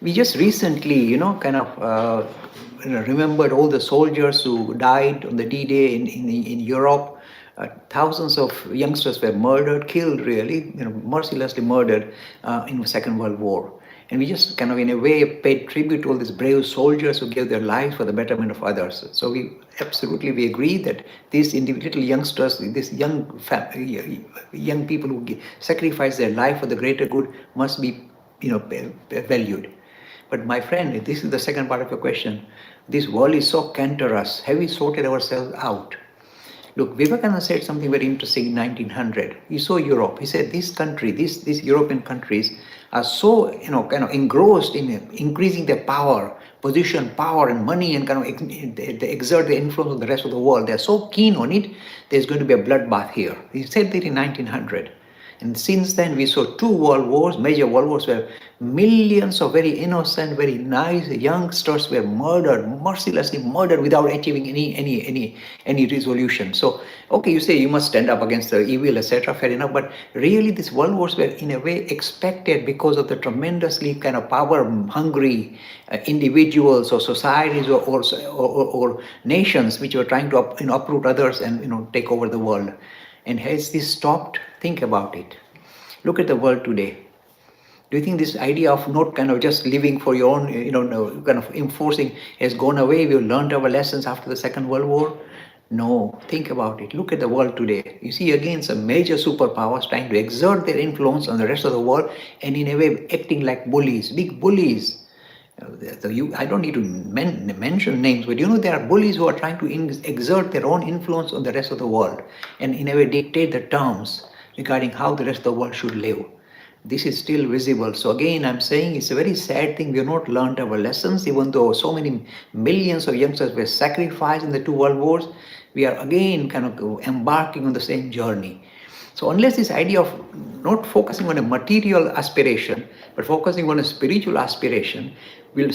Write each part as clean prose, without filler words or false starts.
We just recently, remembered all the soldiers who died on the D-Day in Europe. Thousands of youngsters were murdered, killed, really, mercilessly murdered in the Second World War. And we just kind of, in a way, paid tribute to all these brave soldiers who gave their lives for the betterment of others. So we agree that these little youngsters, these young people who sacrifice their life for the greater good must be, valued. But my friend, this is the second part of your question. This world is so cancerous. Have we sorted ourselves out? Look, Vivekananda said something very interesting in 1900. He saw Europe. He said this country, these European countries are so, kind of engrossed in increasing their power, position, power, and money, and kind of they exert their influence on the rest of the world. They're so keen on it, there's going to be a bloodbath here. He said that in 1900. And since then, we saw two world wars, major world wars, where millions of very innocent, very nice youngsters were murdered, mercilessly murdered, without achieving any resolution. So, okay, you say you must stand up against the evil, etc. Fair enough. But really, these world wars were in a way expected because of the tremendously kind of power-hungry individuals or societies or nations which were trying to uproot others and take over the world. And has this stopped? Think about it. Look at the world today. Do you think this idea of not kind of just living for your own, kind of enforcing has gone away? We've learned our lessons after the Second World War? No, think about it. Look at the world today. You see again some major superpowers trying to exert their influence on the rest of the world and in a way acting like bullies, big bullies. I don't need to mention names, but there are bullies who are trying to exert their own influence on the rest of the world and in a way dictate the terms regarding how the rest of the world should live. This is still visible. So again, I'm saying it's a very sad thing. We have not learned our lessons, even though so many millions of youngsters were sacrificed in the two world wars. We are again kind of embarking on the same journey. So unless this idea of not focusing on a material aspiration, but focusing on a spiritual aspiration, will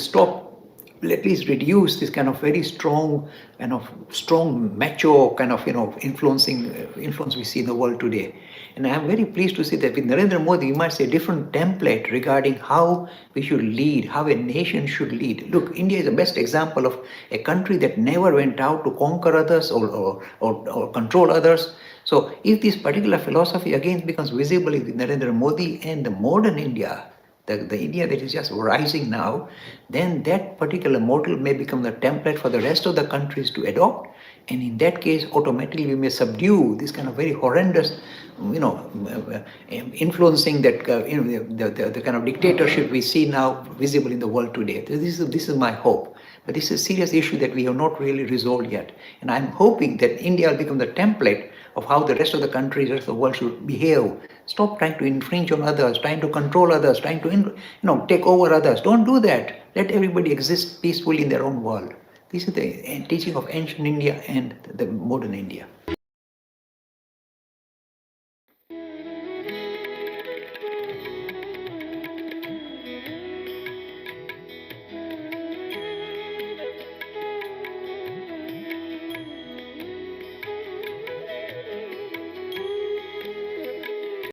at least reduce this kind of very strong, macho kind of, influence we see in the world today. And I'm very pleased to see that with Narendra Modi, we might see a different template regarding how we should lead, how a nation should lead. Look, India is the best example of a country that never went out to conquer others or control others. So if this particular philosophy again becomes visible with Narendra Modi and the modern India, the India that is just rising now, then that particular model may become the template for the rest of the countries to adopt. And in that case, automatically we may subdue this kind of very horrendous, influencing that, the kind of dictatorship we see now visible in the world today. This is my hope. But this is a serious issue that we have not really resolved yet. And I'm hoping that India will become the template of how the rest of the countries, the rest of the world should behave. Stop trying to infringe on others, trying to control others, trying to take over others. Don't do that. Let everybody exist peacefully in their own world. This is the teaching of ancient India and the modern India.